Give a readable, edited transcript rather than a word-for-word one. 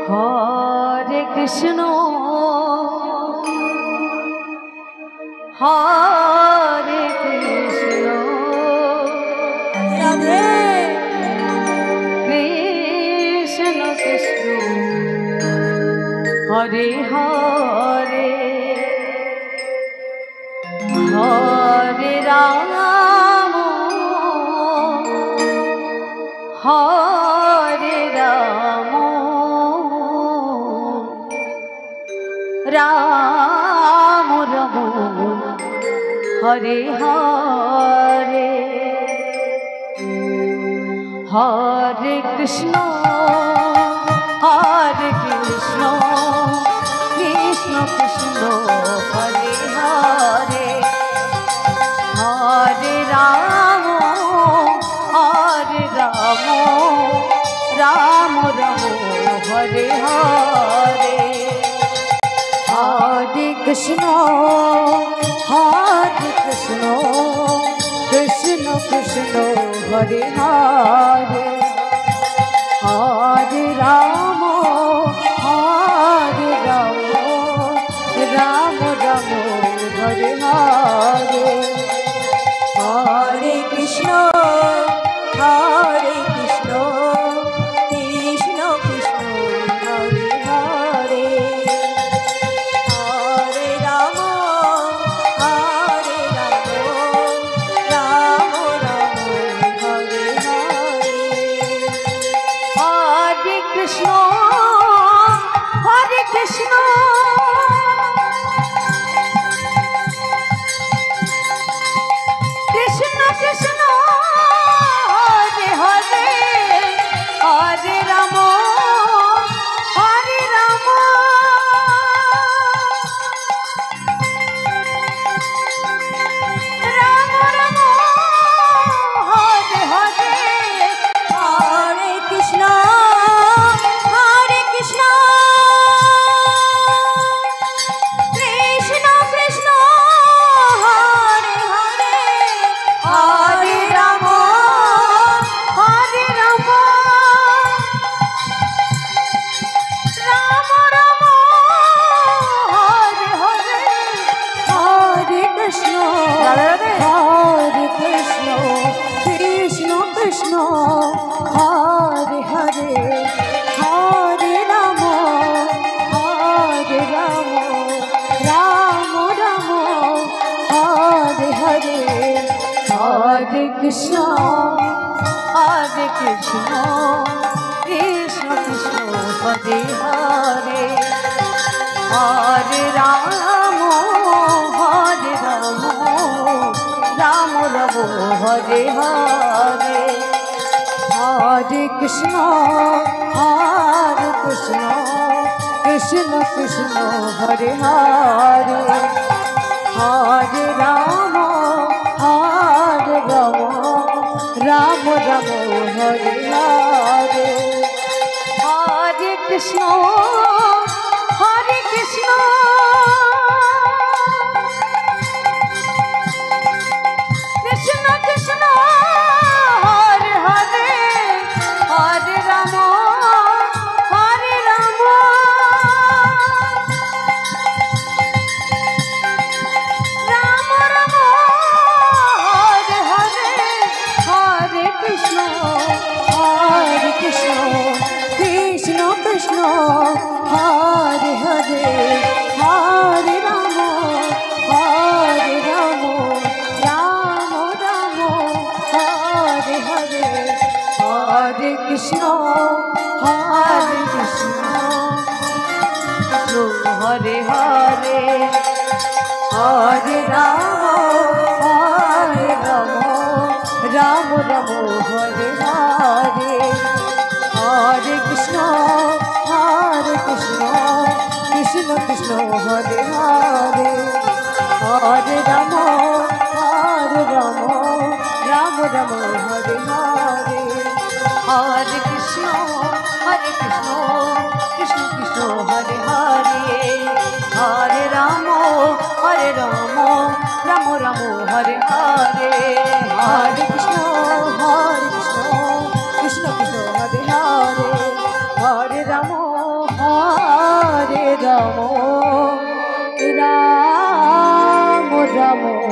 Hare Krishna Hare Krishna Radhe Krishna Krishna Hare Hare Hare Ram Hare Ram Ram Ram Hare Hare Hare Krishna Krishna Krishna Hare Hare Hare Ram Ram Ram Hare Hare Hare Krishna Krishna Krishna Hare Hare Hare Ram Ram Ram Hare Hare Hare Krishna Krishna Krishna Hare Hare Hare Ram Ram Ram Hare Hare Hare Krishna Krishna Krishna Hare Hare Hare Ram Ram Ram Hare Hare Hare Krishna Krishna Krishna Hare Hare Hare Ram Ram Ram Hare Hare Hare Krishna Hare Krishna Krishna Krishna Hare Hare Hare Ram Ram Ram Hare Hare Hare Krishna Krishna Krishna Hare Hare Hare Ram Ram Hare Hare Hare Krishna Krishna Krishna Hare Hare Hare Ram Ram Hare Hare Hare Krishna Krishna Krishna Hare Hare Hare Ram Ram Hare Hare Hare Krishna Krishna Krishna Hare Hare Hare Ram Ram Hare Hare Hare Krishna Hare Hare Hare Ram Ram Hare Hare Hare Krishna Krishna Krishna Hare Hare Hare Ram Ram Hare Hare Hare Krishna Krishna Krishna Hare Hare Hare Ram Ram Hare Hare Hare Krishna Krishna Krishna Hare Hare Hare Ram Hare Ram Ram Ram